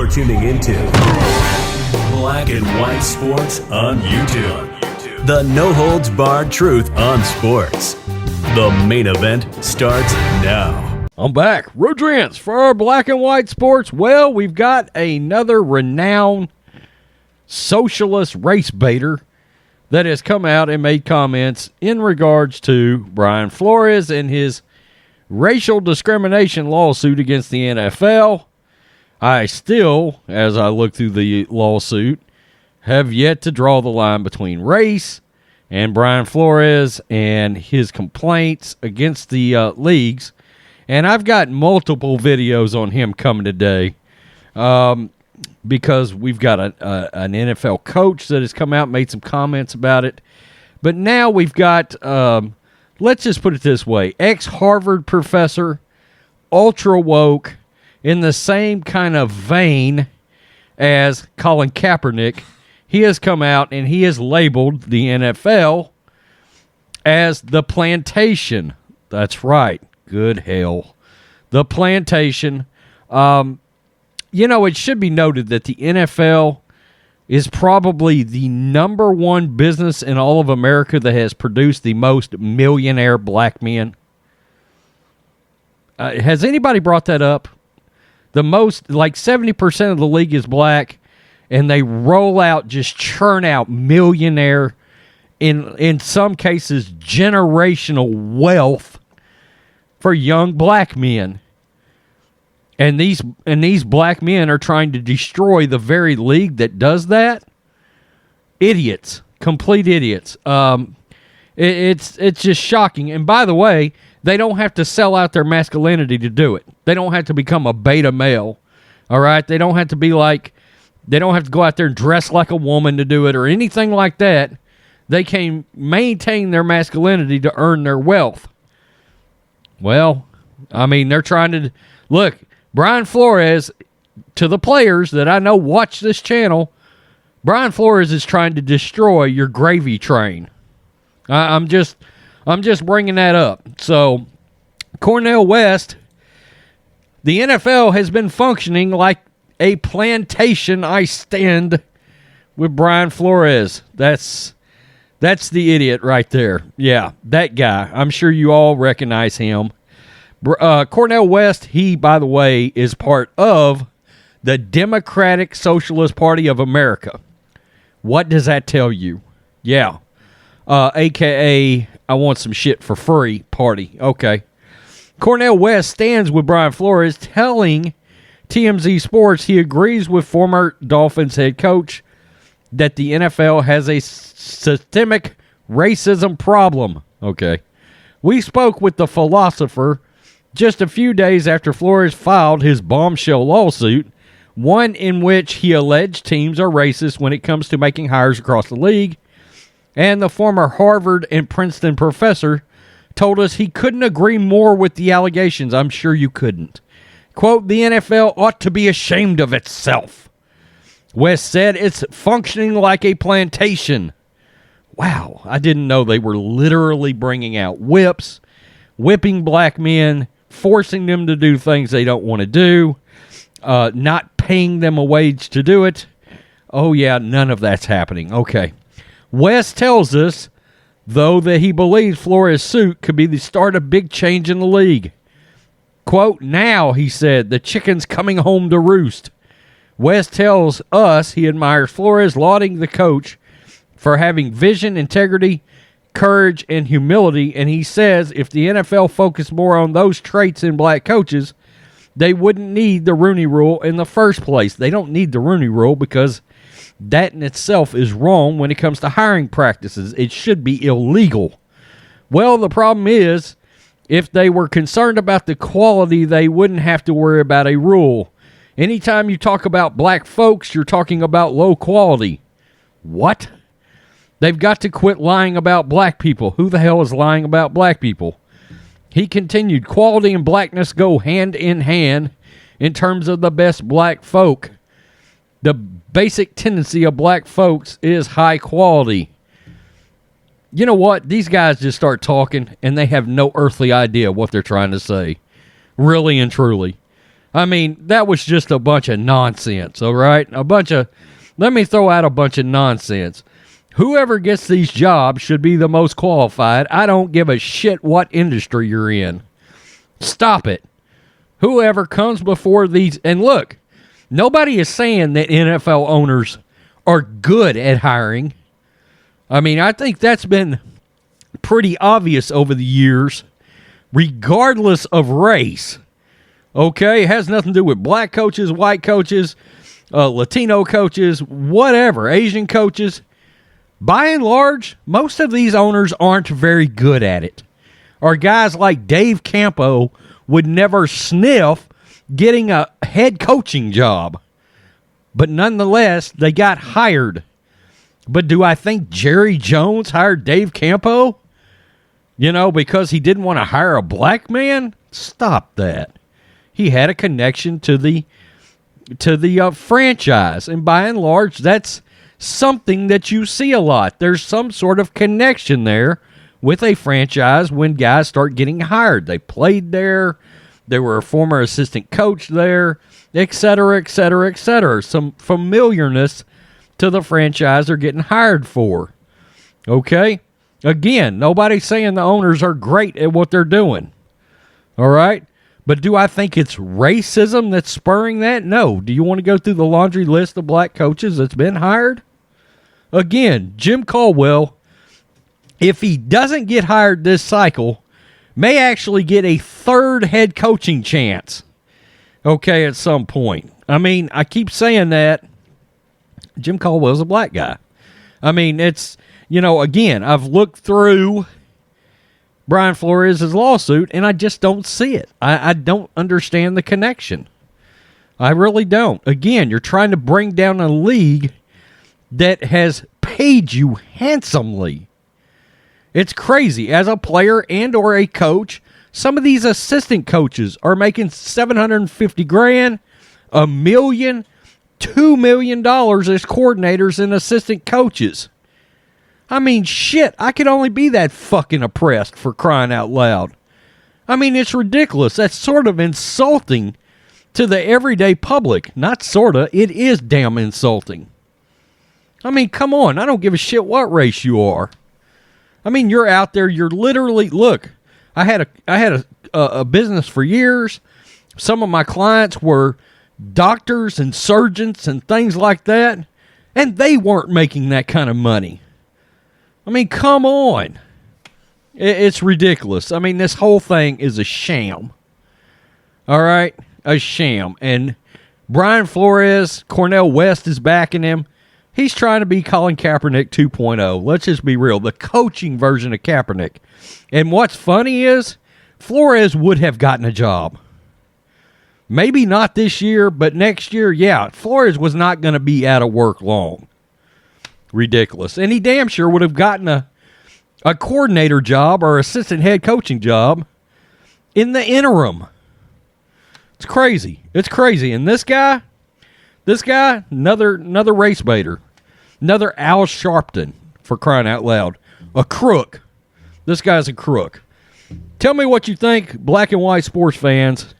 You're tuning into Black and White Sports on YouTube. The no-holds-barred truth on sports. The main event starts now. I'm back. Rodrance for our Black and White Sports. Well, we've got another renowned socialist race baiter that has come out and made comments in regards to Brian Flores and his racial discrimination lawsuit against the NFL. I still, as I look through the lawsuit, have yet to draw the line between race and Brian Flores and his complaints against the leagues. And I've got multiple videos on him coming today because we've got an NFL coach that has come out and made some comments about it. But now we've got, let's just put it this way, ex-Harvard professor, ultra woke, in the same kind of vein as Colin Kaepernick. He has come out and he has labeled the NFL as the plantation. That's right. Good hell. The plantation. It should be noted that the NFL is probably the number one business in all of America that has produced the most millionaire black men. Has anybody brought that up? The most, like 70% of the league is black, and they roll out, just churn out millionaire, in some cases, generational wealth for young black men. And these black men are trying to destroy the very league that does that. Idiots. Complete idiots. It's just shocking. And by the way, they don't have to sell out their masculinity to do it. They don't have to become a beta male. All right? They don't have to be like, they don't have to go out there and dress like a woman to do it or anything like that. They can maintain their masculinity to earn their wealth. Well, I mean, they're trying to, look, Brian Flores, to the players that I know watch this channel, Brian Flores is trying to destroy your gravy train. I'm just bringing that up. So, Cornel West, the NFL has been functioning like a plantation. I stand with Brian Flores. That's the idiot right there. Yeah, that guy. I'm sure you all recognize him. Cornel West, he, by the way, is part of the Democratic Socialist Party of America. What does that tell you? Yeah. A.K.A. I want some shit for free party. Okay. Cornel West stands with Brian Flores, telling TMZ Sports he agrees with former Dolphins head coach that the NFL has a systemic racism problem. Okay. We spoke with the philosopher just a few days after Flores filed his bombshell lawsuit, one in which he alleged teams are racist when it comes to making hires across the league. And the former Harvard and Princeton professor told us he couldn't agree more with the allegations. I'm sure you couldn't. Quote, the NFL ought to be ashamed of itself. West said it's functioning like a plantation. Wow, I didn't know they were literally bringing out whips, whipping black men, forcing them to do things they don't want to do, not paying them a wage to do it. Oh, yeah, none of that's happening. Okay. West tells us, though, that he believes Flores' suit could be the start of big change in the league. Quote, now, he said, the chicken's coming home to roost. West tells us he admires Flores, lauding the coach for having vision, integrity, courage, and humility, and he says if the NFL focused more on those traits in black coaches, they wouldn't need the Rooney Rule in the first place. They don't need the Rooney Rule because that in itself is wrong when it comes to hiring practices. It should be illegal. Well, the problem is, if they were concerned about the quality, they wouldn't have to worry about a rule. Anytime you talk about black folks, you're talking about low quality. What? They've got to quit lying about black people. Who the hell is lying about black people? He continued, quality and blackness go hand in hand in terms of the best black folk. The basic tendency of black folks is high quality. You know what? These guys just start talking and they have no earthly idea what they're trying to say. Really and truly. I mean, that was just a bunch of nonsense, all right? Let me throw out a bunch of nonsense. Whoever gets these jobs should be the most qualified. I don't give a shit what industry you're in. Stop it. Whoever comes before these, and look, nobody is saying that NFL owners are good at hiring. I mean, I think that's been pretty obvious over the years, regardless of race. Okay, it has nothing to do with black coaches, white coaches, Latino coaches, whatever, Asian coaches. By and large, most of these owners aren't very good at it. Or guys like Dave Campo would never sniff getting a head coaching job. But nonetheless, they got hired. But do I think Jerry Jones hired Dave Campo? Because he didn't want to hire a black man? Stop that. He had a connection to the franchise. And by and large, that's something that you see a lot. There's some sort of connection there with a franchise when guys start getting hired. They played there. They were a former assistant coach there, et cetera, et cetera, et cetera. Some familiarness to the franchise they're getting hired for. Okay? Again, nobody's saying the owners are great at what they're doing. All right? But do I think it's racism that's spurring that? No. Do you want to go through the laundry list of black coaches that's been hired? Again, Jim Caldwell, if he doesn't get hired this cycle, may actually get a third head coaching chance. Okay, at some point. I mean, I keep saying that. Jim Caldwell's a black guy. I mean, it's, again, I've looked through Brian Flores' lawsuit, and I just don't see it. I don't understand the connection. I really don't. Again, you're trying to bring down a league that has paid you handsomely. It's crazy. As a player and or a coach, some of these assistant coaches are making $750,000, $1 million, $2 million as coordinators and assistant coaches. I mean, shit, I could only be that fucking oppressed, for crying out loud. I mean, it's ridiculous. That's sort of insulting to the everyday public. Not sorta, it is damn insulting. I mean, come on, I don't give a shit what race you are. I mean, you're out there, you're literally, look, I had a business for years. Some of my clients were doctors and surgeons and things like that, and they weren't making that kind of money. I mean, come on. It's ridiculous. I mean, this whole thing is a sham. All right? A sham. And Brian Flores, Cornel West is backing him. He's trying to be Colin Kaepernick 2.0. Let's just be real. The coaching version of Kaepernick. And what's funny is Flores would have gotten a job. Maybe not this year, but next year, yeah. Flores was not going to be out of work long. Ridiculous. And he damn sure would have gotten a coordinator job or assistant head coaching job in the interim. It's crazy. It's crazy. And this guy, another race baiter. Another Al Sharpton, for crying out loud. A crook. This guy's a crook. Tell me what you think, black and white sports fans.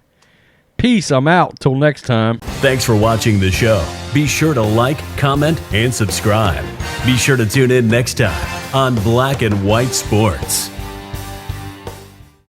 Peace. I'm out. Till next time. Thanks for watching the show. Be sure to like, comment, and subscribe. Be sure to tune in next time on Black and White Sports.